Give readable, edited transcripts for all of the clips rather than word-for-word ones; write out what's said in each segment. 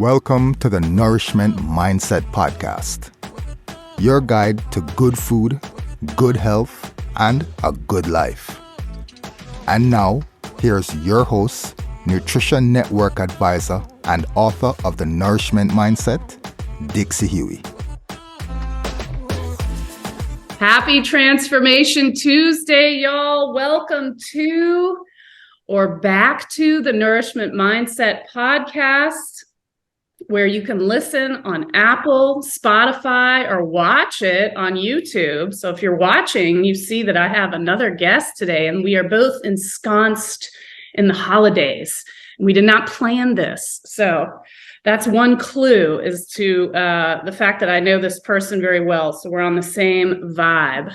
Welcome to the Nourishment Mindset Podcast, your guide to good food, good health, and a good life. And now, here's your host, Nutrition Network advisor and author of the Nourishment Mindset, Dixie Huey. Happy Transformation Tuesday, y'all. Welcome to or back to the Nourishment Mindset Podcast, where you can listen on Apple, Spotify, or watch it on YouTube. So if you're watching, you see that I have another guest today, and we are both ensconced in the holidays. We did not plan this. So that's one clue as to the fact that I know this person very well. So we're on the same vibe.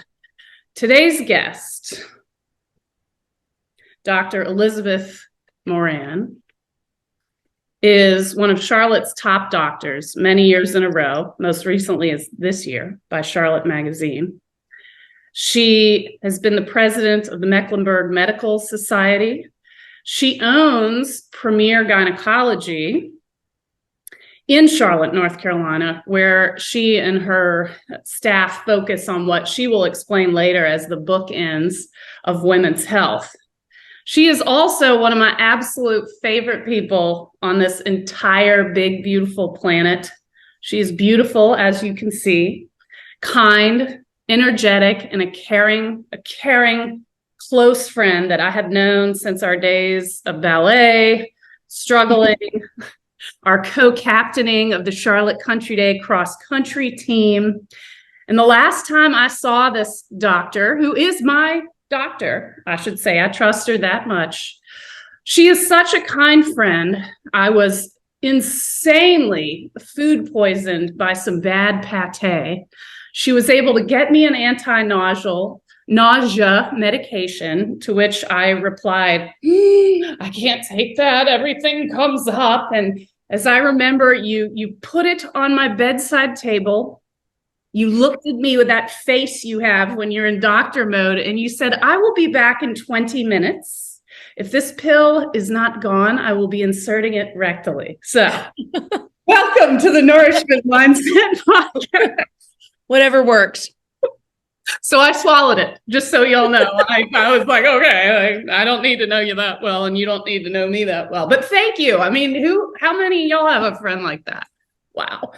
Today's guest, Dr. Elizabeth Moran, is one of Charlotte's top doctors many years in a row, most recently is this year by Charlotte Magazine. She has been the president of the Mecklenburg Medical Society. She owns Premier Gynecology in Charlotte, North Carolina, where she and her staff focus on what she will explain later as the bookends of women's health. She is also one of my absolute favorite people on this entire big, beautiful planet. She is beautiful, as you can see, kind, energetic, and a caring, close friend that I have known since our days of ballet, struggling, our co-captaining of the Charlotte Country Day cross-country team. And the last time I saw this doctor, who is my doctor, I should say, I trust her that much. She is such a kind friend. I was insanely food poisoned by some bad pate. She was able to get me an nausea medication, to which I replied, I can't take that. Everything comes up. And as I remember, you put it on my bedside table. You looked at me with that face you have when you're in doctor mode, and you said, I will be back in 20 minutes. If this pill is not gone, I will be inserting it rectally. So welcome to the Nourishment Mindset Podcast. Whatever works. So I swallowed it, just so y'all know. I was like, okay, I don't need to know you that well, and you don't need to know me that well. But thank you. I mean, how many of y'all have a friend like that? Wow.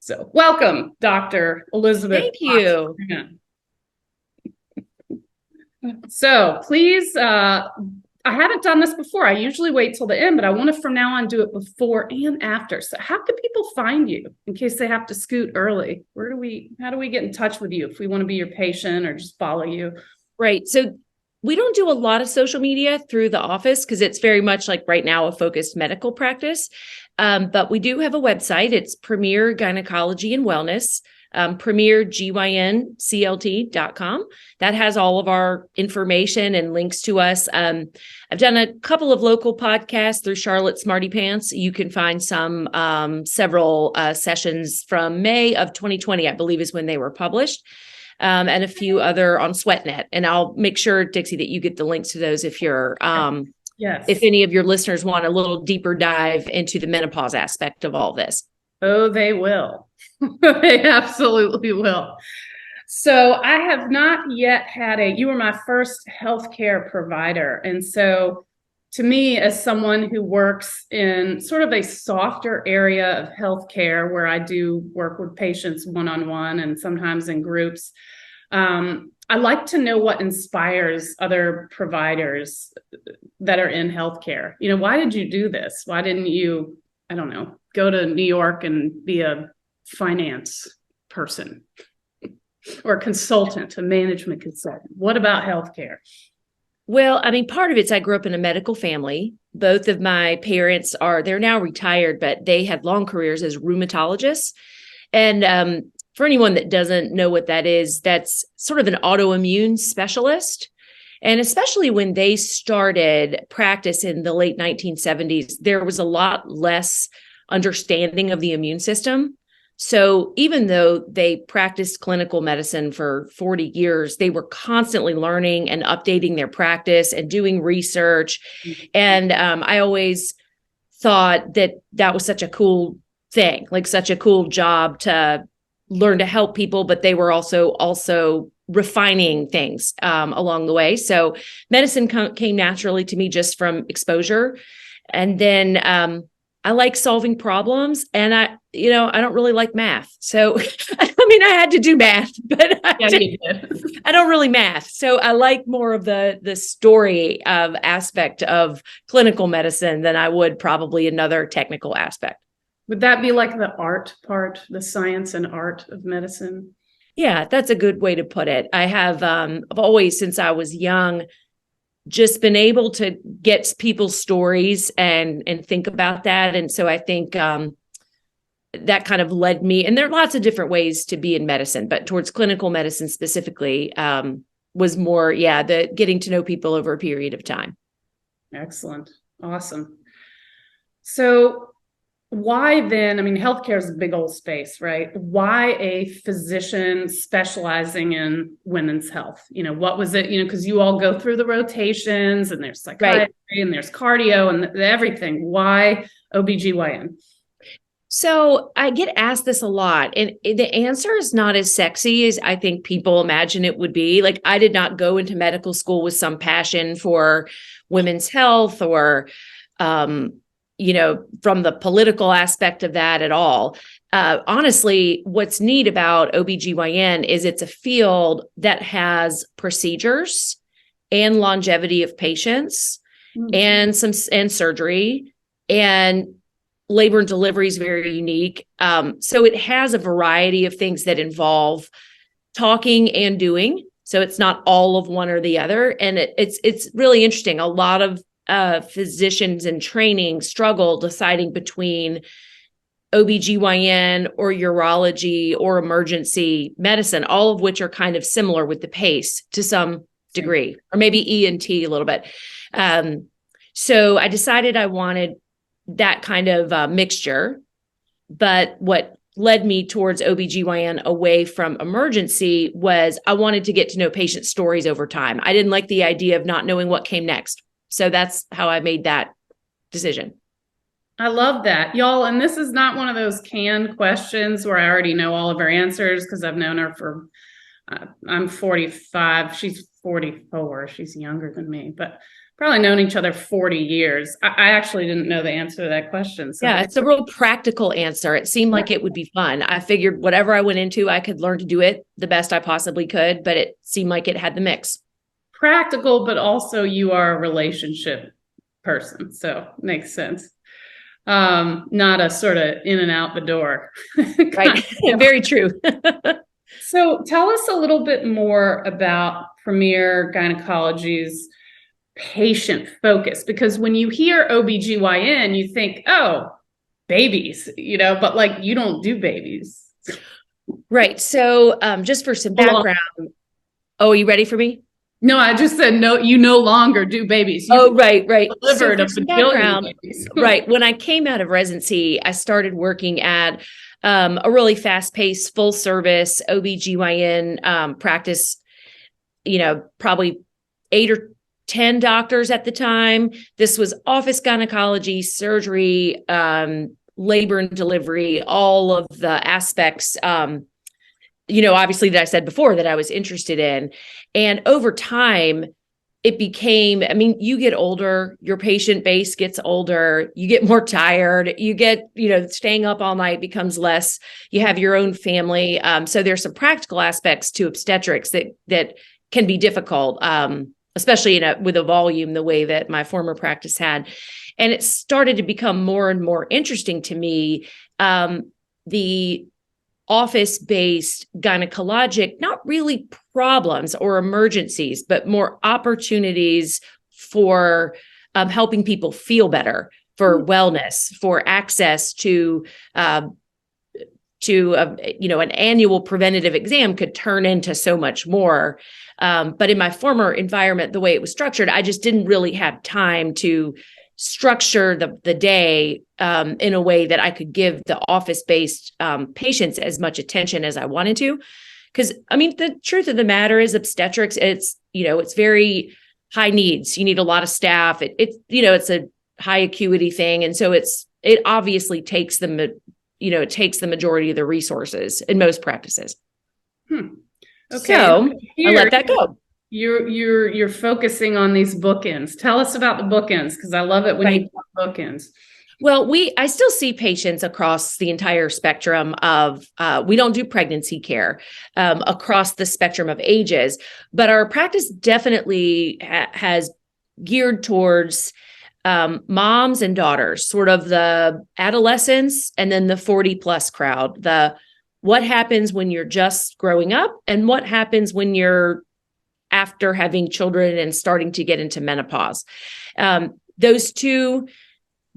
So welcome, Dr. Elizabeth. Thank you. So please, I haven't done this before. I usually wait till the end, but I want to from now on do it before and after. So how can people find you in case they have to scoot early? How do we get in touch with you if we want to be your patient or just follow you? Right. So we don't do a lot of social media through the office because it's very much like right now a focused medical practice. But we do have a website. It's Premier Gynecology and Wellness, Premier GYNCLT.com. That has all of our information and links to us. I've done a couple of local podcasts through Charlotte Smarty Pants. You can find several sessions from May of 2020, I believe is when they were published. And a few other on SweatNet. And I'll make sure, Dixie, that you get the links to those if you're, yes. If any of your listeners want a little deeper dive into the menopause aspect of all this. Oh, they will. They absolutely will. So I have not yet you were my first healthcare provider. And so to me, as someone who works in sort of a softer area of healthcare, where I do work with patients one-on-one and sometimes in groups, I like to know what inspires other providers that are in healthcare. You know, why did you do this? Why didn't you, I don't know, go to New York and be a finance person or a consultant, a management consultant? What about healthcare? Well, I mean, part of it's I grew up in a medical family. Both of my parents they're now retired, but they had long careers as rheumatologists. And for anyone that doesn't know what that is, that's sort of an autoimmune specialist. And especially when they started practice in the late 1970s, there was a lot less understanding of the immune system. So even though they practiced clinical medicine for 40 years, they were constantly learning and updating their practice and doing research. Mm-hmm. And I always thought that was such a cool thing, like such a cool job to learn to help people, but they were also refining things along the way. So medicine came naturally to me just from exposure. And then I like solving problems, and I don't really like math. So, I mean, I had to do math, but I don't really math. So I like more of the story aspect of clinical medicine than I would probably another technical aspect. Would that be like the art part, the science and art of medicine? Yeah, that's a good way to put it. I have I've always, since I was young, just been able to get people's stories and think about that. And so I think that kind of led me, and there are lots of different ways to be in medicine, but towards clinical medicine specifically was more, the getting to know people over a period of time. Excellent. Awesome. So why then, I mean, healthcare is a big old space, right? Why a physician specializing in women's health? What was it, because you all go through the rotations and there's psychiatry and there's cardio and everything. Why OBGYN? So I get asked this a lot, and the answer is not as sexy as I think people imagine it would be. Like, I did not go into medical school with some passion for women's health or, from the political aspect of that at all. Honestly, what's neat about OBGYN is it's a field that has procedures and longevity of patients and surgery, and labor and delivery is very unique. So it has a variety of things that involve talking and doing. So it's not all of one or the other. And it's really interesting. A lot of physicians in training struggle deciding between OBGYN or urology or emergency medicine, all of which are kind of similar with the pace to some degree, or maybe ENT a little bit. So I decided I wanted that kind of mixture. But what led me towards OBGYN away from emergency was I wanted to get to know patient stories over time. I didn't like the idea of not knowing what came next. So that's how I made that decision. I love that, y'all. And this is not one of those canned questions where I already know all of her answers, because I've known her for, I'm 45. She's 44. She's younger than me, but probably known each other 40 years. I actually didn't know the answer to that question. So yeah, it's a real practical answer. It seemed like it would be fun. I figured whatever I went into, I could learn to do it the best I possibly could, but it seemed like it had the mix. Practical, but also you are a relationship person. So makes sense. Not a sort of in and out the door. Right. Very true. So tell us a little bit more about Premier Gynecology's patient focus, because when you hear OBGYN, you think, oh, babies, but like you don't do babies. Right. So just for some background. Oh, are you ready for me? No, I just said, no, you no longer do babies. Right. Delivered a bajillion babies. Right. When I came out of residency, I started working at a really fast-paced, full-service OBGYN practice, probably 8 or 10 doctors at the time. This was office gynecology, surgery, labor and delivery, all of the aspects, obviously that I said before that I was interested in. And over time, it became, you get older, your patient base gets older, you get more tired, you get, staying up all night becomes less, you have your own family. So there's some practical aspects to obstetrics that can be difficult, especially with a volume the way that my former practice had. And it started to become more and more interesting to me. The office-based gynecologic, not really problems or emergencies, but more opportunities for helping people feel better, for wellness, for access to an annual preventative exam could turn into so much more. But in my former environment, the way it was structured, I just didn't really have time to structure the day in a way that I could give the office-based patients as much attention as I wanted to. Because, the truth of the matter is obstetrics, it's very high needs. You need a lot of staff. It's a high acuity thing. And so it obviously takes the it takes the majority of the resources in most practices. Okay. So I let that go. You're focusing on these bookends. Tell us about the bookends, because I love it when Right. you talk bookends. Well, I still see patients across the entire spectrum of, we don't do pregnancy care across the spectrum of ages, but our practice definitely has geared towards moms and daughters, sort of the adolescents, and then the 40 plus crowd, what happens when you're just growing up and what happens when you're after having children and starting to get into menopause. Those two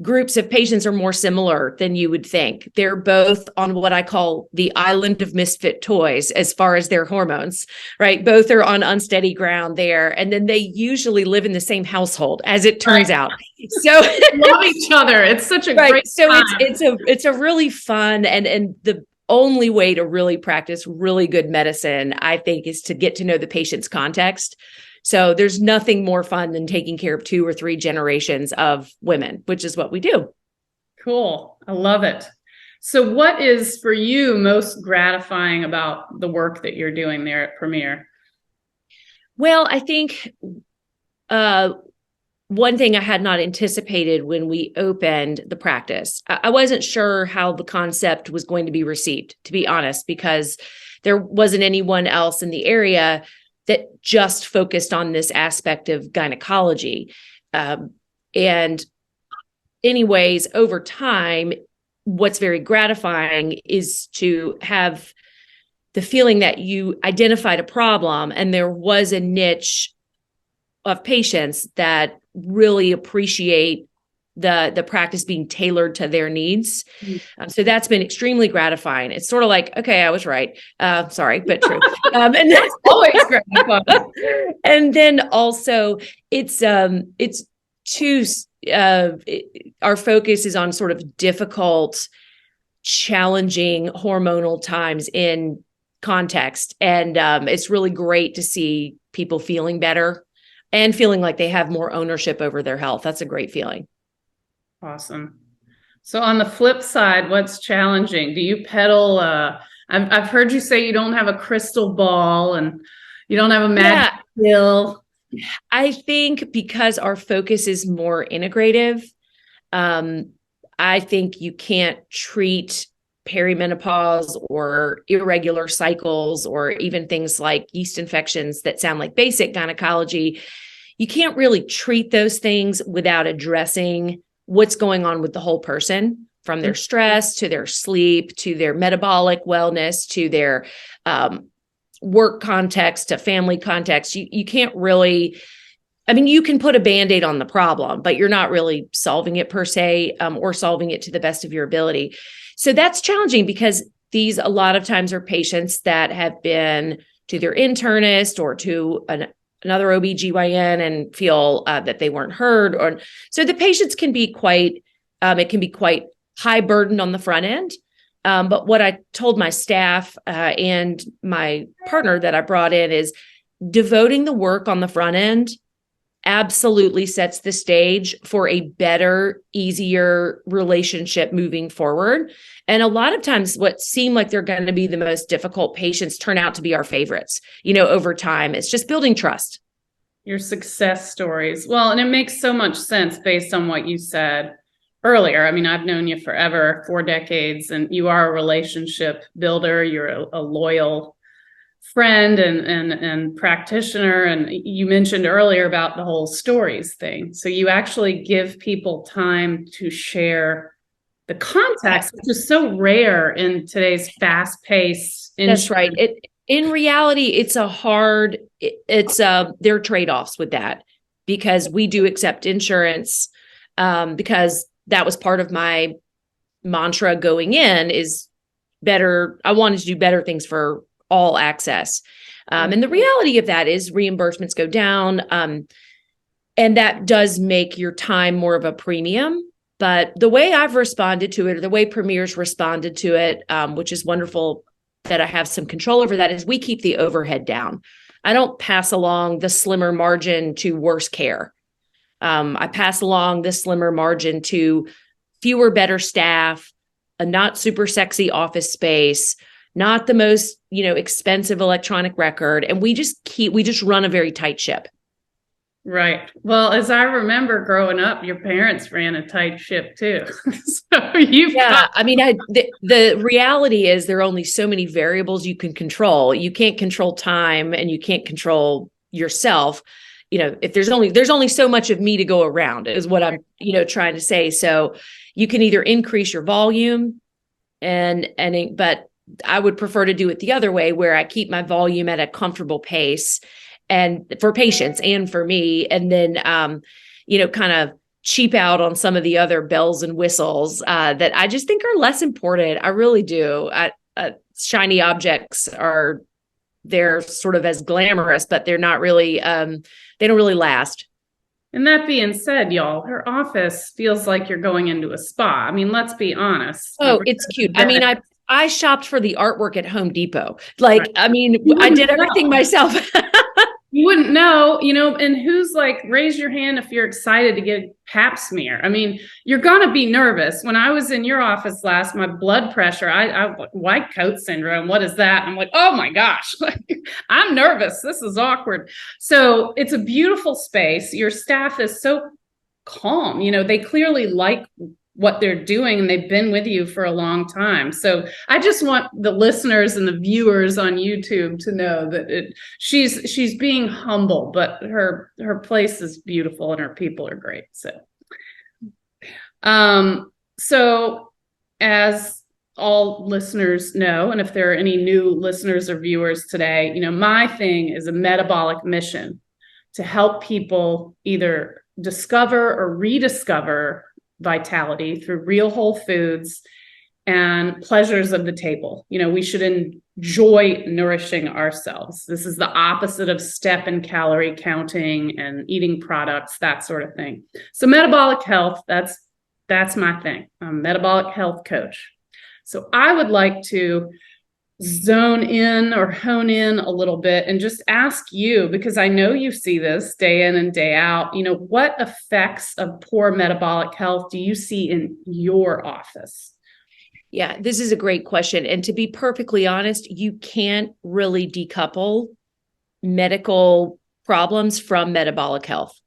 groups of patients are more similar than you would think. They're both on what I call the island of misfit toys as far as their hormones, right? Both are on unsteady ground there. And then they usually live in the same household, as it turns out. So love each other. It's such a great So time. it's a really fun, and the only way to really practice really good medicine, I think, is to get to know the patient's context. So there's nothing more fun than taking care of 2 or 3 generations of women, which is what we do. Cool. I love it. So what is for you most gratifying about the work that you're doing there at Premier? Well, I think one thing I had not anticipated when we opened the practice, I wasn't sure how the concept was going to be received, to be honest, because there wasn't anyone else in the area that just focused on this aspect of gynecology. And anyways, over time, what's very gratifying is to have the feeling that you identified a problem and there was a niche of patients that really appreciate the practice being tailored to their needs. So that's been extremely gratifying. It's sort of like, okay, I was right. Sorry, but true. And that's always gratifying. And then also it's our focus is on sort of difficult, challenging hormonal times in context. And it's really great to see people feeling better and feeling like they have more ownership over their health. That's a great feeling. Awesome. So on the flip side, what's challenging? Do you peddle? I've heard you say you don't have a crystal ball and you don't have a magic pill. I think because our focus is more integrative, I think you can't treat perimenopause or irregular cycles or even things like yeast infections that sound like basic gynecology. You can't really treat those things without addressing what's going on with the whole person, from their stress to their sleep, to their metabolic wellness, to their work context, to family context. You can't really, you can put a Band-Aid on the problem, but you're not really solving it per se, or solving it to the best of your ability. So that's challenging because these a lot of times are patients that have been to their internist or to another OB/GYN and feel that they weren't heard. So the patients can be quite high burden on the front end. But what I told my staff and my partner that I brought in is devoting the work on the front end absolutely sets the stage for a better, easier relationship moving forward. And a lot of times what seem like they're going to be the most difficult patients turn out to be our favorites, over time. It's just building trust. Your success stories. Well, and it makes so much sense based on what you said earlier. I've known you forever, 4 decades, and you are a relationship builder. You're a loyal friend and practitioner. And you mentioned earlier about the whole stories thing. So you actually give people time to share the context, which is so rare in today's fast-paced industry. That's right. In reality, there are trade-offs with that because we do accept insurance, because that was part of my mantra going in is better. I wanted to do better things for all access. And the reality of that is reimbursements go down. And that does make your time more of a premium. But the way I've responded to it, or the way Premier's responded to it, which is wonderful that I have some control over that, is we keep the overhead down. I don't pass along the slimmer margin to worse care. I pass along the slimmer margin to fewer, better staff, a not super sexy office space, not the most, expensive electronic record. And we just run a very tight ship. Right. Well, as I remember growing up, your parents ran a tight ship too. So the reality is there are only so many variables you can control. You can't control time and you can't control yourself. If there's only so much of me to go around is what I'm, trying to say. So you can either increase your volume but I would prefer to do it the other way, where I keep my volume at a comfortable pace, and for patients and for me, and then, kind of cheap out on some of the other bells and whistles that I just think are less important. I really do. Shiny objects they're sort of as glamorous, but they're not really, they don't really last. And that being said, y'all, her office feels like you're going into a spa. I mean, let's be honest. Oh, it's cute. I mean, I shopped for the artwork at Home Depot. I did everything myself. You wouldn't know, and who's like, raise your hand if you're excited to get a pap smear. I mean, you're going to be nervous. When I was in your office last, my blood pressure, I white coat syndrome. What is that? I'm like, oh my gosh, I'm nervous. This is awkward. So it's a beautiful space. Your staff is so calm. They clearly like what they're doing, and they've been with you for a long time. So I just want the listeners and the viewers on YouTube to know that she's being humble, but her place is beautiful and her people are great. So as all listeners know, and if there are any new listeners or viewers today, my thing is a metabolic mission to help people either discover or rediscover vitality through real whole foods and pleasures of the table. We should enjoy nourishing ourselves. This is the opposite of step and calorie counting and eating products, that sort of thing. So metabolic health, that's my thing. I'm a metabolic health coach. So I would like to zone in or hone in a little bit and just ask you, because I know you see this day in and day out, what effects of poor metabolic health do you see in your office? Yeah, this is a great question. And to be perfectly honest, you can't really decouple medical problems from metabolic health.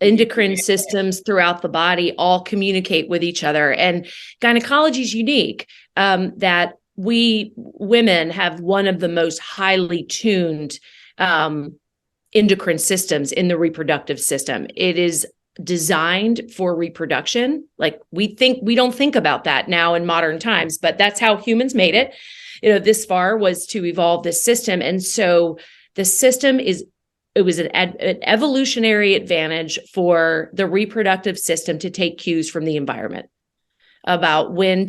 Endocrine systems throughout the body all communicate with each other. And gynecology is unique, that we women have one of the most highly tuned endocrine systems in the reproductive system. It is designed for reproduction. Like we don't think about that now in modern times, but that's how humans made it. This far was to evolve this system. And so the system it was an evolutionary advantage for the reproductive system to take cues from the environment about when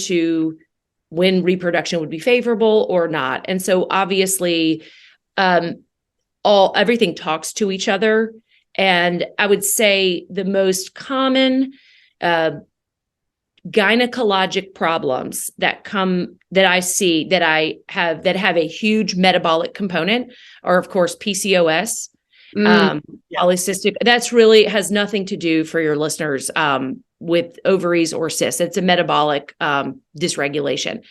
reproduction would be favorable or not. And so obviously everything talks to each other. And I would say the most common gynecologic problems that I see that have a huge metabolic component are, of course, PCOS, polycystic. That's really has nothing to do, for your listeners, with ovaries or cysts. It's a metabolic dysregulation.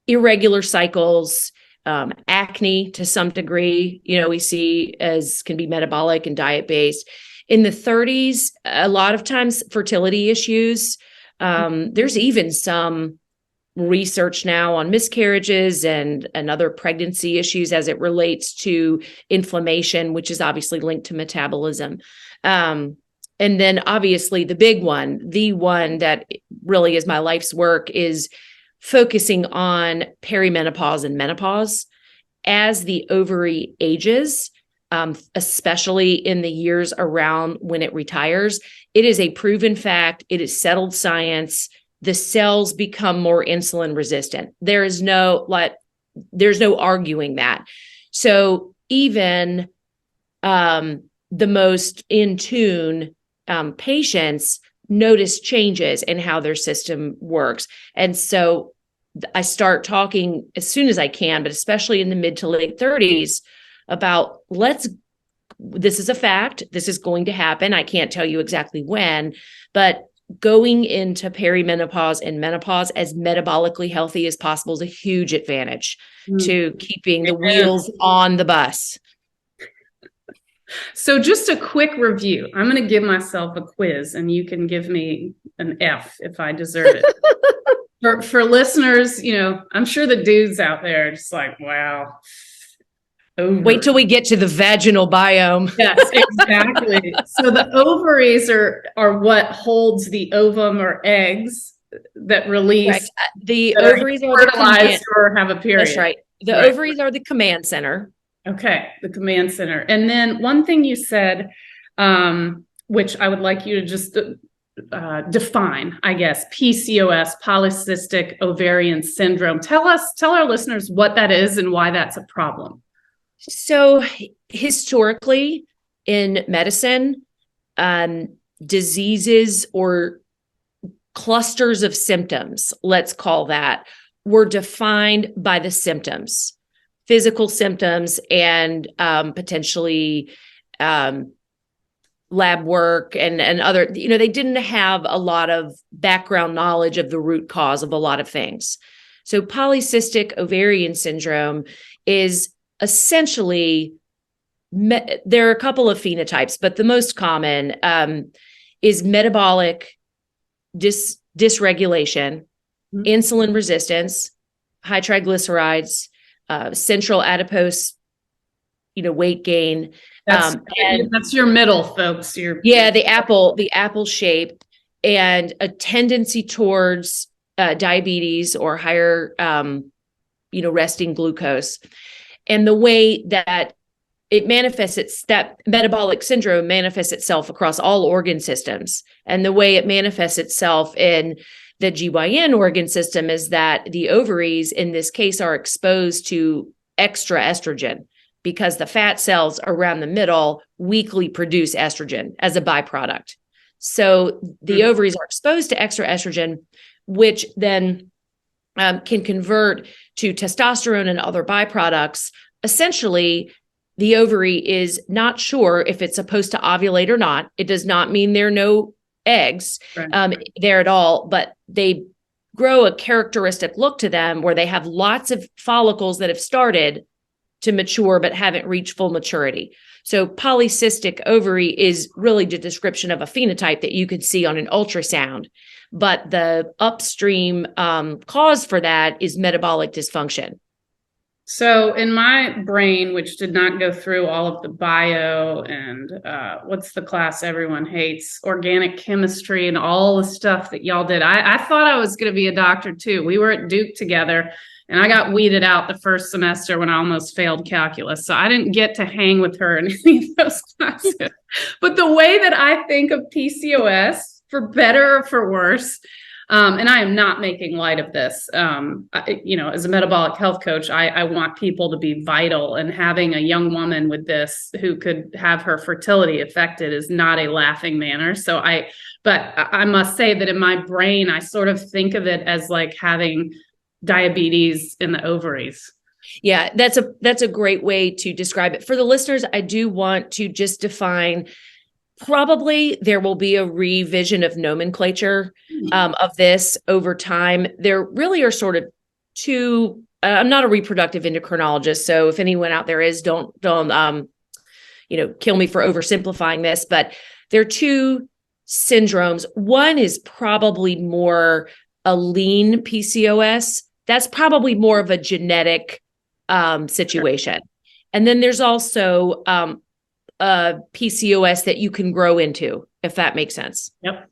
Irregular cycles, acne to some degree, we see as can be metabolic and diet-based. In the 30s, a lot of times fertility issues. There's even some research now on miscarriages and other pregnancy issues as it relates to inflammation, which is obviously linked to metabolism. And then obviously the one that really is my life's work, is focusing on perimenopause and menopause as the ovary ages, especially in the years around when it retires. It is a proven fact. It is settled science. The cells become more insulin resistant. There's no arguing that. So even the most in tune patients notice changes in how their system works. And so I start talking as soon as I can, but especially in the mid to late 30s, about this is a fact. This is going to happen. I can't tell you exactly when, but going into perimenopause and menopause as metabolically healthy as possible is a huge advantage to keeping the wheels on the bus. So just a quick review. I'm going to give myself a quiz and you can give me an F if I deserve it. For listeners, I'm sure the dudes out there are just like, wow. Wait till we get to the vaginal biome. Yes, exactly. So the ovaries are what holds the ovum or eggs that release. Right. The ovaries are fertilized or have a period. That's right. The ovaries are the command center. Okay, the command center. And then one thing you said, which I would like you to just define, I guess, PCOS, polycystic ovarian syndrome. Tell our listeners what that is and why that's a problem. So historically in medicine, diseases or clusters of symptoms, let's call that, were defined by the symptoms, physical symptoms, and potentially lab work and other, they didn't have a lot of background knowledge of the root cause of a lot of things. So polycystic ovarian syndrome is essentially, there are a couple of phenotypes, but the most common is metabolic dysregulation, insulin resistance, high triglycerides, central adipose, weight gain. That's your middle, folks. The apple shape, and a tendency towards diabetes or higher, resting glucose. And the way that it manifests, that metabolic syndrome manifests itself across all organ systems. And the way it manifests itself in the GYN organ system is that the ovaries in this case are exposed to extra estrogen because the fat cells around the middle weakly produce estrogen as a byproduct. So the ovaries are exposed to extra estrogen, which then can convert to testosterone and other byproducts. Essentially, the ovary is not sure if it's supposed to ovulate or not. It does not mean there are no eggs there at all, but they grow a characteristic look to them where they have lots of follicles that have started to mature but haven't reached full maturity. So polycystic ovary is really the description of a phenotype that you could see on an ultrasound. But the upstream cause for that is metabolic dysfunction. So in my brain, which did not go through all of the bio and what's the class everyone hates, organic chemistry and all the stuff that y'all did, I thought I was going to be a doctor too. We were at Duke together and I got weeded out the first semester when I almost failed calculus. So I didn't get to hang with her in any of those classes. But the way that I think of PCOS, for better or for worse, and I am not making light of this. As a metabolic health coach, I want people to be vital, and having a young woman with this who could have her fertility affected is not a laughing matter. But I must say that in my brain, I sort of think of it as like having diabetes in the ovaries. Yeah, that's a great way to describe it. For the listeners, I do want to just define. Probably there will be a revision of nomenclature of this over time. There really are sort of two. I'm not a reproductive endocrinologist, so if anyone out there is, don't kill me for oversimplifying this. But there are two syndromes. One is probably more a lean PCOS. That's probably more of a genetic situation, and then there's also PCOS that you can grow into, if that makes sense. Yep.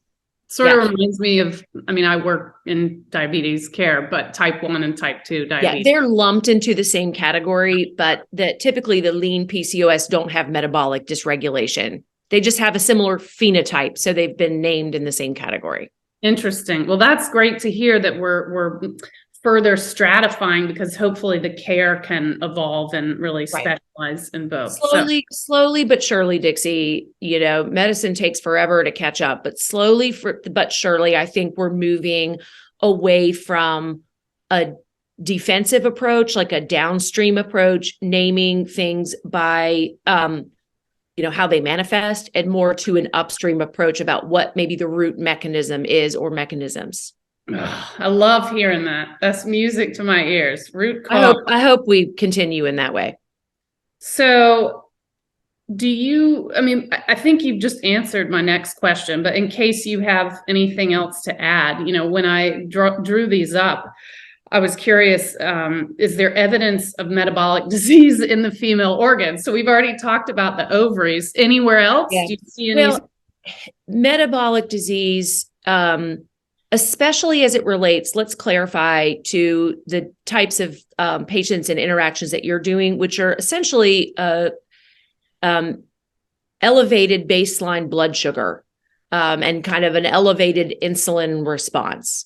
Sort of reminds me of, I work in diabetes care, but type 1 and type 2 diabetes. Yeah, they're lumped into the same category, but typically the lean PCOS don't have metabolic dysregulation. They just have a similar phenotype, so they've been named in the same category. Interesting. Well, that's great to hear that we're further stratifying, because hopefully the care can evolve and really specialize in both. Slowly but surely, Dixie, medicine takes forever to catch up, but slowly but surely, I think we're moving away from a defensive approach, like a downstream approach, naming things by, how they manifest, and more to an upstream approach about what maybe the root mechanism is or mechanisms. Oh, I love hearing that. That's music to my ears. Root cause. I hope we continue in that way. So I think you've just answered my next question, but in case you have anything else to add, when I drew these up, I was curious, is there evidence of metabolic disease in the female organs? So we've already talked about the ovaries. Anywhere else? Yeah. Do you see any? Well, metabolic disease, especially as it relates, let's clarify, to the types of patients and interactions that you're doing, which are essentially elevated baseline blood sugar and kind of an elevated insulin response.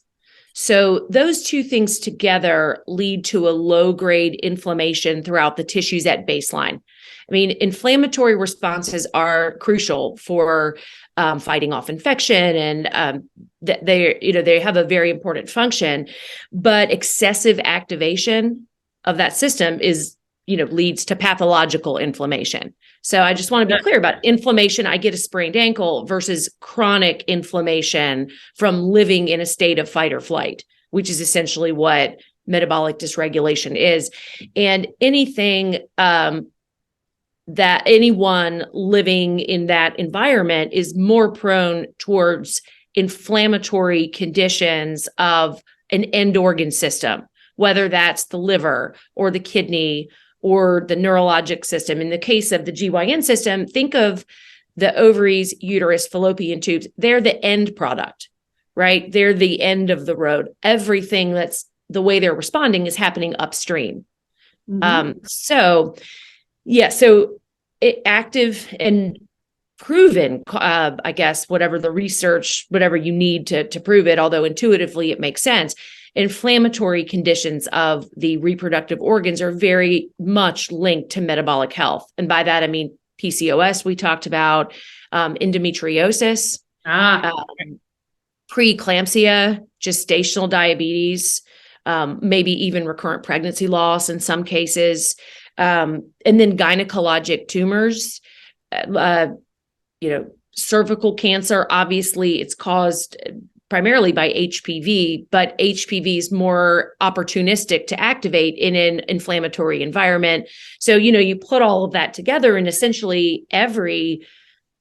So those two things together lead to a low-grade inflammation throughout the tissues at baseline. I mean, inflammatory responses are crucial for fighting off infection, and they have a very important function. But excessive activation of that system leads to pathological inflammation. So I just want to be clear about inflammation. I get a sprained ankle versus chronic inflammation from living in a state of fight or flight, which is essentially what metabolic dysregulation is. And anything that anyone living in that environment is more prone towards inflammatory conditions of an end organ system, whether that's the liver or the kidney or the neurologic system. In the case of the GYN system, think of the ovaries, uterus, fallopian tubes. They're the end product, right? They're the end of the road. Everything that's the way they're responding is happening upstream. So active and proven, I guess, whatever the research, whatever you need to prove it, although intuitively it makes sense, inflammatory conditions of the reproductive organs are very much linked to metabolic health. And by that, I mean PCOS, we talked about, endometriosis, preeclampsia, gestational diabetes, maybe even recurrent pregnancy loss in some cases, and then gynecologic tumors, cervical cancer. Obviously, it's caused primarily by HPV, but HPV is more opportunistic to activate in an inflammatory environment. So, you put all of that together, and essentially every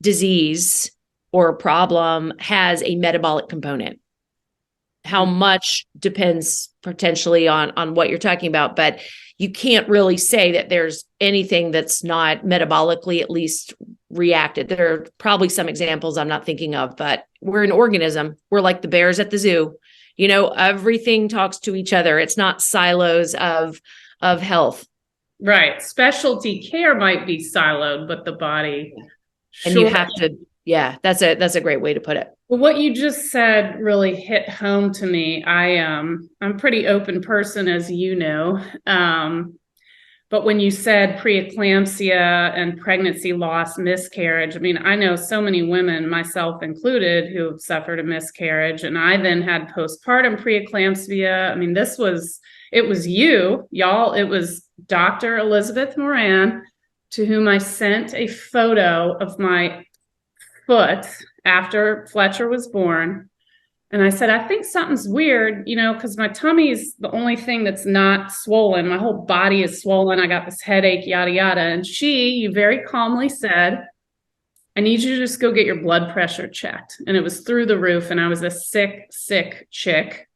disease or problem has a metabolic component. How much depends potentially on what you're talking about, but you can't really say that there's anything that's not metabolically at least reacted. There are probably some examples I'm not thinking of, but we're an organism. We're like the bears at the zoo. Everything talks to each other. It's not silos of health. Right. Specialty care might be siloed, but the body. And you have to, that's a great way to put it. Well, what you just said really hit home to me. I'm a pretty open person, as you know. But when you said preeclampsia and pregnancy loss, miscarriage, I mean, I know so many women, myself included, who have suffered a miscarriage, and I then had postpartum preeclampsia. I mean, it was y'all, it was Dr. Elizabeth Moran, to whom I sent a photo of my foot after Fletcher was born. And I said, I think something's weird, because my tummy's the only thing that's not swollen. My whole body is swollen. I got this headache, yada, yada. And you very calmly said, I need you to just go get your blood pressure checked. And it was through the roof. And I was a sick, sick chick.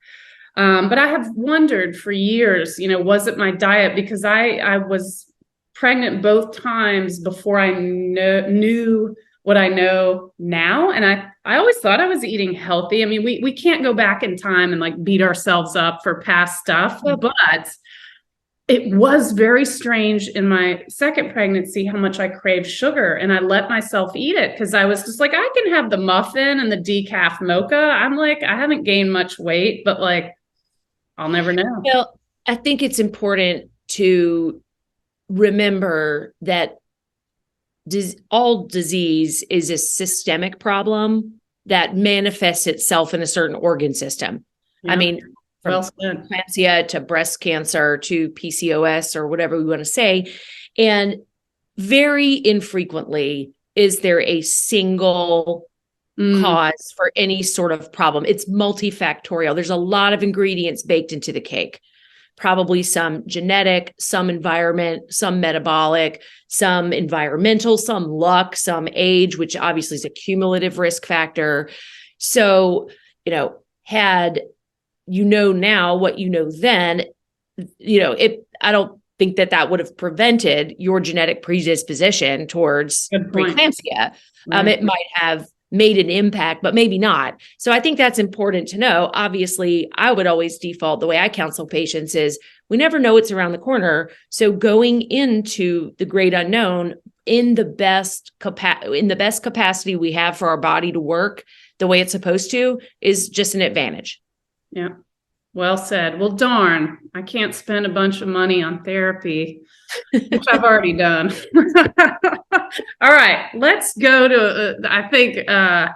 But I have wondered for years, was it my diet? Because I was pregnant both times before I knew what I know now. And I always thought I was eating healthy. I mean, we can't go back in time and beat ourselves up for past stuff, but it was very strange in my second pregnancy how much I craved sugar, and I let myself eat it because I was just like, I can have the muffin and the decaf mocha. I'm like, I haven't gained much weight, but I'll never know. Well, I think it's important to remember that all disease is a systemic problem that manifests itself in a certain organ system. Yeah. I mean, from preeclampsia to breast cancer to PCOS or whatever we want to say. And very infrequently is there a single cause for any sort of problem. It's multifactorial. There's a lot of ingredients baked into the cake. Probably some genetic, some environment, some metabolic, some environmental, some luck, some age, which obviously is a cumulative risk factor. So, had now what you know then, I don't think that would have prevented your genetic predisposition towards preeclampsia. Right. It might have made an impact, but maybe not. So I think that's important to know. Obviously, I would always default, the way I counsel patients is, we never know what's around the corner. So going into the great unknown in the best capacity we have for our body to work the way it's supposed to is just an advantage. Yeah. Well said. Well, darn, I can't spend a bunch of money on therapy, which I've already done. All right, let's go to, I think I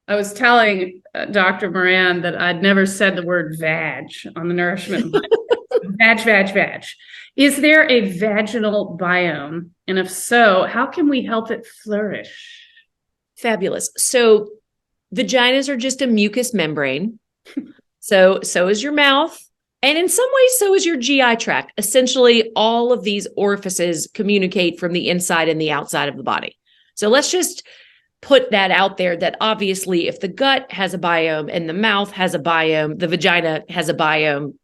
was telling Dr. Moran that I'd never said the word vag on the nourishment. Vag. Is there a vaginal biome? And if so, how can we help it flourish? Fabulous. So vaginas are just a mucous membrane. So is your mouth. And in some ways, so is your GI tract. Essentially, all of these orifices communicate from the inside and the outside of the body. So let's just put that out there, that obviously if the gut has a biome and the mouth has a biome, the vagina has a biome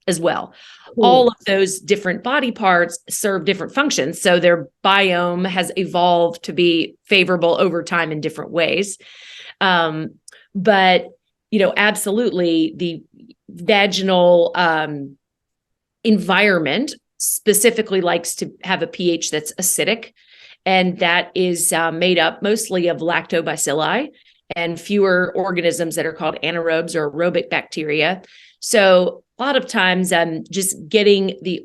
as well. Ooh. All of those different body parts serve different functions. So their biome has evolved to be favorable over time in different ways. But absolutely, the vaginal environment specifically likes to have a pH that's acidic, and that is made up mostly of lactobacilli and fewer organisms that are called anaerobes or aerobic bacteria. So a lot of times just getting the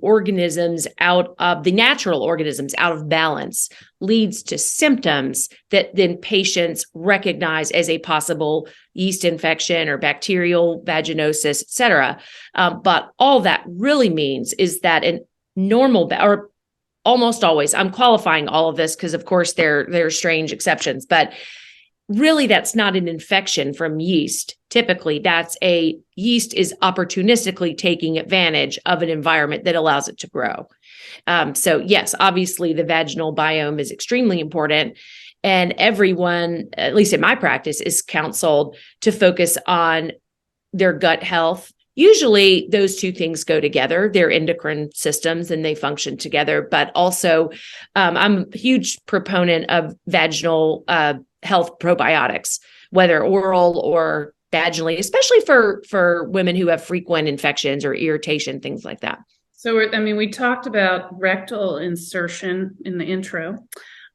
natural organisms out of balance leads to symptoms that then patients recognize as a possible yeast infection or bacterial vaginosis, et cetera. But all that really means is that a normal, or almost always, I'm qualifying all of this because of course there are strange exceptions, but really that's not an infection from yeast. Typically, yeast is opportunistically taking advantage of an environment that allows it to grow. So yes, obviously the vaginal biome is extremely important, and everyone, at least in my practice, is counseled to focus on their gut health. Usually those two things go together. They're endocrine systems and they function together, but also I'm a huge proponent of vaginal health probiotics, whether oral or vaginally, especially for women who have frequent infections or irritation, things like that. So, we talked about rectal insertion in the intro.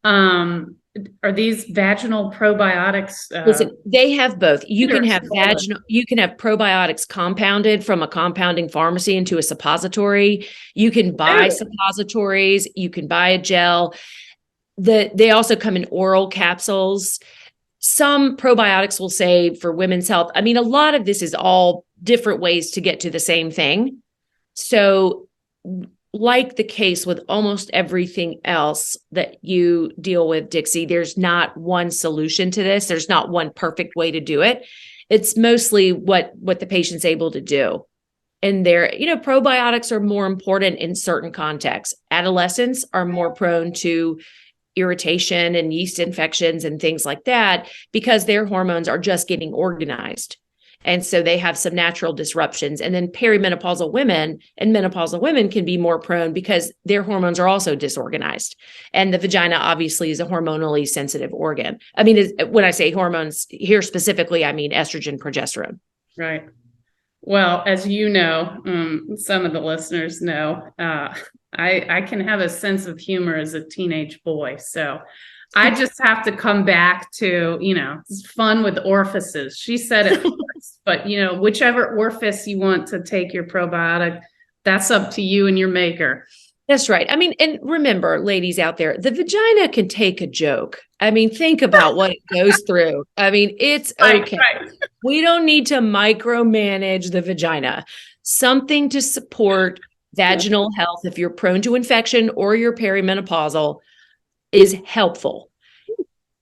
Are these vaginal probiotics? Listen, they have both. You can have probiotics compounded from a compounding pharmacy into a suppository. You can buy suppositories. You can buy a gel. They also come in oral capsules. Some probiotics will say for women's health. A lot of this is all different ways to get to the same thing. So like the case with almost everything else that you deal with, Dixie, there's not one solution to this. There's not one perfect way to do it. It's mostly what the patient's able to do. And probiotics are more important in certain contexts. Adolescents are more prone to irritation and yeast infections and things like that because their hormones are just getting organized. And so they have some natural disruptions. And then perimenopausal women and menopausal women can be more prone because their hormones are also disorganized. And the vagina obviously is a hormonally sensitive organ. When I say hormones here specifically, I mean estrogen, progesterone. Right. Well, as you know, some of the listeners know, I can have a sense of humor as a teenage boy. So I just have to come back to, it's fun with orifices. She said it first, but, whichever orifice you want to take your probiotic, that's up to you and your maker. That's right. And remember, ladies out there, the vagina can take a joke. Think about what it goes through. It's okay. Right. We don't need to micromanage the vagina. Something to support vaginal health, if you're prone to infection or you're perimenopausal, is helpful.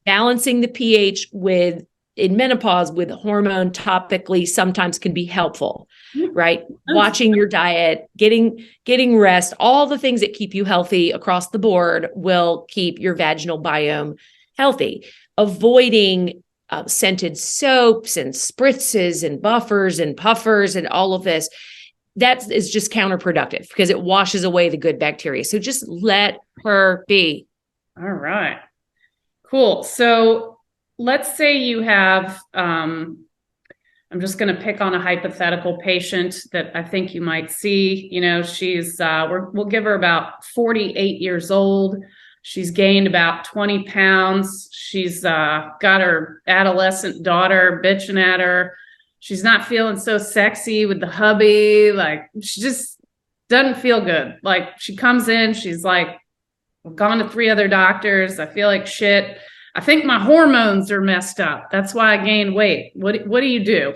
balancing the pH in menopause with hormone topically sometimes can be helpful, right? Watching your diet, getting rest, all the things that keep you healthy across the board will keep your vaginal biome healthy. Avoiding scented soaps and spritzes and buffers and puffers and all of this, that is just counterproductive because it washes away the good bacteria. So just let her be. All right. Cool. So let's say you have, I'm just going to pick on a hypothetical patient that I think you might see. She's, we'll give her about 48 years old. She's gained about 20 pounds. She's got her adolescent daughter bitching at her. She's not feeling so sexy with the hubby. Like, she just doesn't feel good. Like, she comes in, she's like, I've gone to 3 other doctors. I feel like shit. I think my hormones are messed up. That's why I gained weight. What do you do?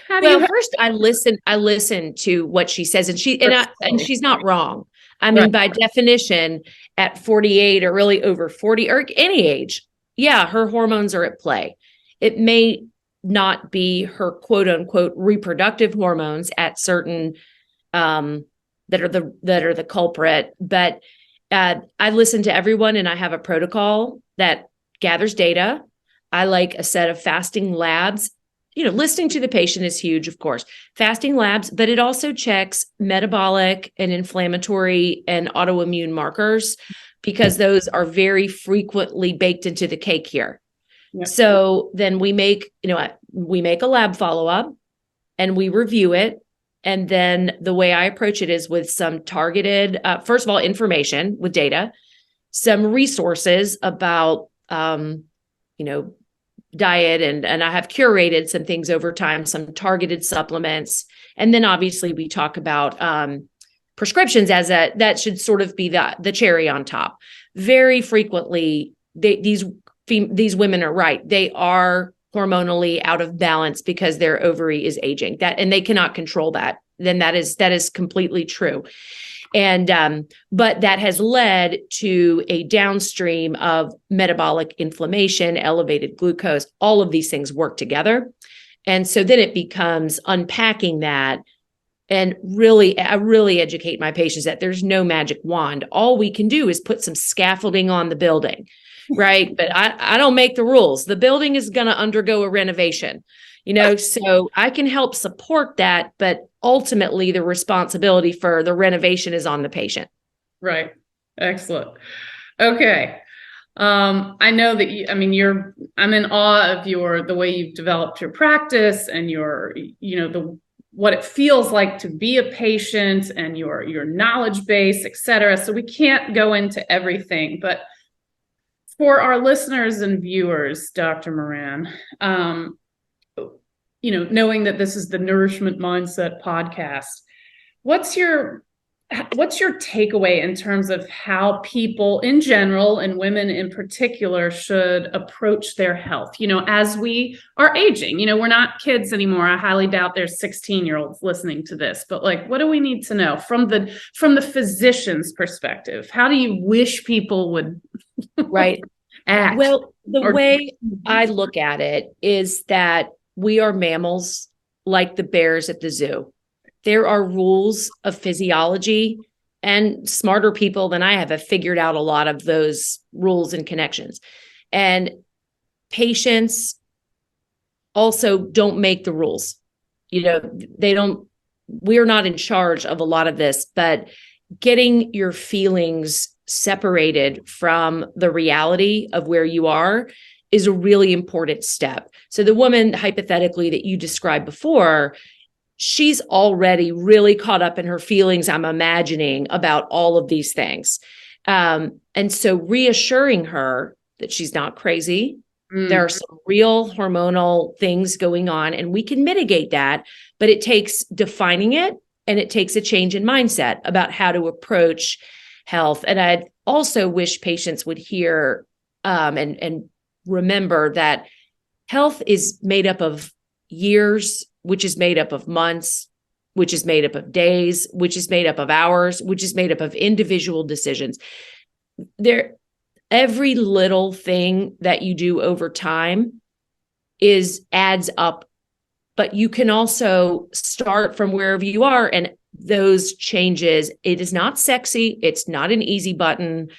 First I listen to what she says, and she's not wrong. I mean, by definition, at 48 or really over 40 or any age, yeah, her hormones are at play. It may not be her quote unquote reproductive hormones at certain that are the culprit, but I listen to everyone, and I have a protocol that gathers data. I like a set of fasting labs. Listening to the patient is huge, of course, fasting labs, but it also checks metabolic and inflammatory and autoimmune markers because those are very frequently baked into the cake here. Yep. So then we make a lab follow-up and we review it. And then the way I approach it is with some targeted, first of all, information with data, some resources about, diet, and I have curated some things over time, some targeted supplements. And then obviously we talk about prescriptions that should sort of be the cherry on top. Very frequently, these women are right. They are hormonally out of balance because their ovary is aging, and they cannot control that. Then that is completely true. And, but that has led to a downstream of metabolic inflammation, elevated glucose, all of these things work together. And so then it becomes unpacking that. And I really educate my patients that there's no magic wand. All we can do is put some scaffolding on the building, right? But I don't make the rules. The building is going to undergo a renovation, so I can help support that, but ultimately the responsibility for the renovation is on the patient. Right. Excellent. Okay. I know that I'm in awe of the way you've developed your practice and what it feels like to be a patient and your knowledge base, et cetera. So we can't go into everything, but for our listeners and viewers, Dr. Moran, knowing that this is the Nourishment Mindset podcast, what's your takeaway in terms of how people in general and women in particular should approach their health, as we are aging? We're not kids anymore. I highly doubt there's 16-year-olds listening to this, but what do we need to know from the physician's perspective? How do you wish people would act? Well, the way I look at it is that we are mammals like the bears at the zoo. There are rules of physiology, and smarter people than I have figured out a lot of those rules and connections. And patients also don't make the rules. We're not in charge of a lot of this, but getting your feelings separated from the reality of where you are is a really important step. So the woman, hypothetically, that you described before, she's already really caught up in her feelings, I'm imagining, about all of these things. And so reassuring her that she's not crazy, there are some real hormonal things going on, and we can mitigate that, but it takes defining it, and it takes a change in mindset about how to approach health. And I'd also wish patients would hear and remember that health is made up of years, which is made up of months, which is made up of days, which is made up of hours, which is made up of individual decisions. Every little thing that you do over time adds up, but you can also start from wherever you are, and those changes, it is not sexy. It's not an easy button.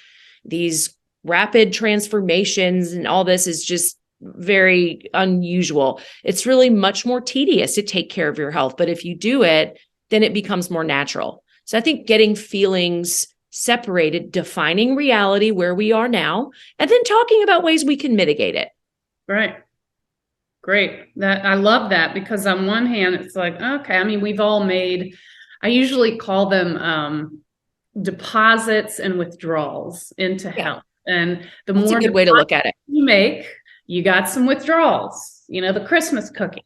These rapid transformations and all this is just very unusual. It's really much more tedious to take care of your health. But if you do it, then it becomes more natural. So I think getting feelings separated, defining reality where we are now, and then talking about ways we can mitigate it. Right. Great. I love that, because on one hand, it's like, okay, I mean, we've all made, I usually call them deposits and withdrawals into health. And the That's more a good way to look at it. you make, you got some withdrawals, the Christmas cookie.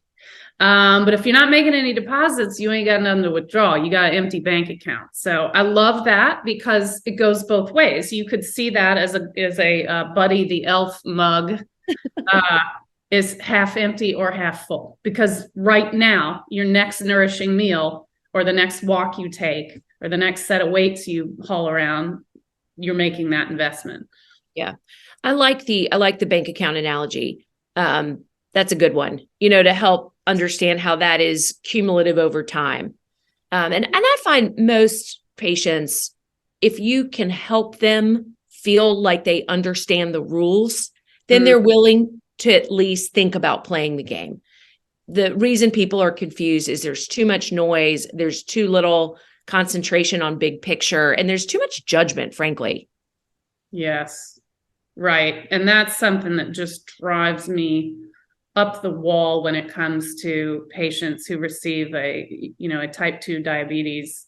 But if you're not making any deposits, you ain't got nothing to withdraw. You got an empty bank account. So I love that, because it goes both ways. You could see that as a Buddy the Elf mug is half empty or half full, because right now your next nourishing meal, or the next walk you take, or the next set of weights you haul around, you're making that investment. Yeah. I like the bank account analogy. That's a good one, to help understand how that is cumulative over time. And I find most patients, if you can help them feel like they understand the rules, then they're willing to at least think about playing the game. The reason people are confused is there's too much noise, there's too little concentration on big picture, and there's too much judgment, frankly. Yes, right. And that's something that just drives me up the wall when it comes to patients who receive a type 2 diabetes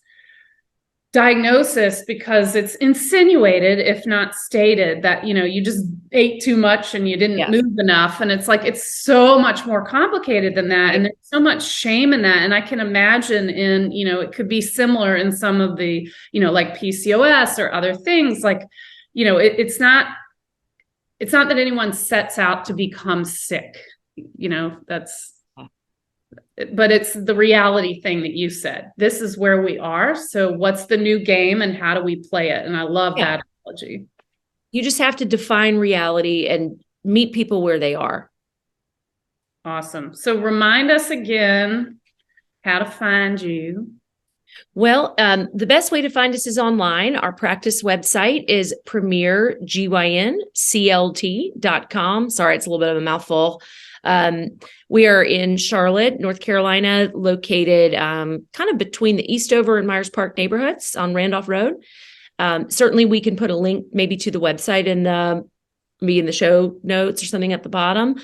diagnosis, because it's insinuated, if not stated, that you just ate too much and you didn't move enough. And it's like, it's so much more complicated than that, and there's so much shame in that. And I can imagine it could be similar in some of the like PCOS or other things. Like it's not that anyone sets out to become sick, but it's the reality thing that you said. This is where we are. So what's the new game, and how do we play it? And I love that analogy. You just have to define reality and meet people where they are. Awesome. So remind us again how to find you. Well, the best way to find us is online. Our practice website is Premier Gynecology.com. Sorry, it's a little bit of a mouthful. We are in Charlotte, North Carolina, located kind of between the Eastover and Myers Park neighborhoods on Randolph Road. Certainly, we can put a link maybe to the website in the show notes or something at the bottom.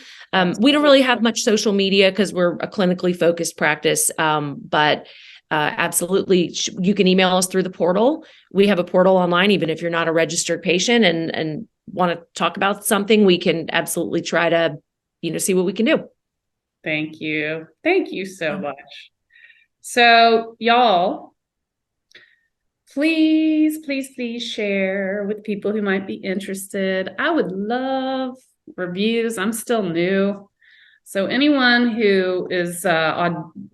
We don't really have much social media because we're a clinically focused practice, but absolutely, you can email us through the portal. We have a portal online, even if you're not a registered patient and want to talk about something, we can absolutely try to see what we can do. Thank you. Thank you so much. So y'all, please, please, please share with people who might be interested. I would love reviews. I'm still new. So anyone who is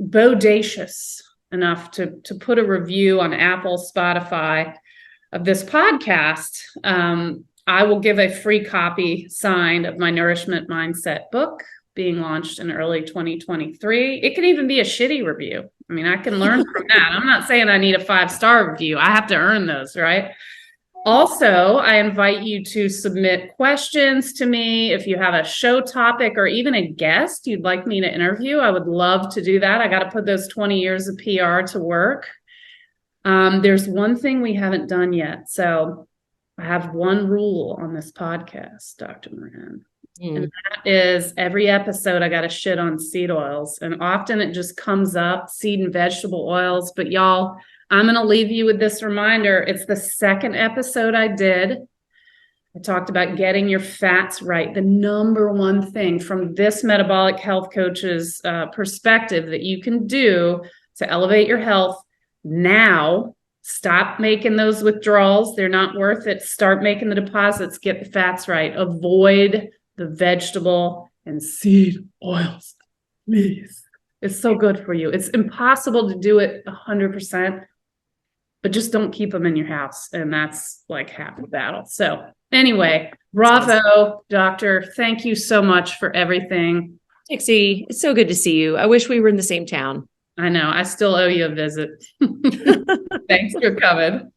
bodacious enough to put a review on Apple, Spotify of this podcast, I will give a free copy signed of my Nourishment Mindset book being launched in early 2023. It could even be a shitty review. I mean, I can learn from that. I'm not saying I need a 5-star review. I have to earn those, right? Also, I invite you to submit questions to me. If you have a show topic or even a guest you'd like me to interview, I would love to do that. I got to put those 20 years of PR to work. There's one thing we haven't done yet. So I have one rule on this podcast, Dr. Moran. And that is every episode I got to shit on seed oils. And often it just comes up, seed and vegetable oils. But y'all, I'm going to leave you with this reminder. It's the second episode I did. I talked about getting your fats right. The number one thing from this metabolic health coach's perspective that you can do to elevate your health now. Stop making those withdrawals. They're not worth it. Start making the deposits. Get the fats right. Avoid the vegetable and seed oils, please. It's so good for you. It's impossible to do it 100%, but just don't keep them in your house. And that's like half the battle. So anyway, bravo, doctor. Thank you so much for everything. Dixie, it's so good to see you. I wish we were in the same town. I know. I still owe you a visit. Thanks for coming.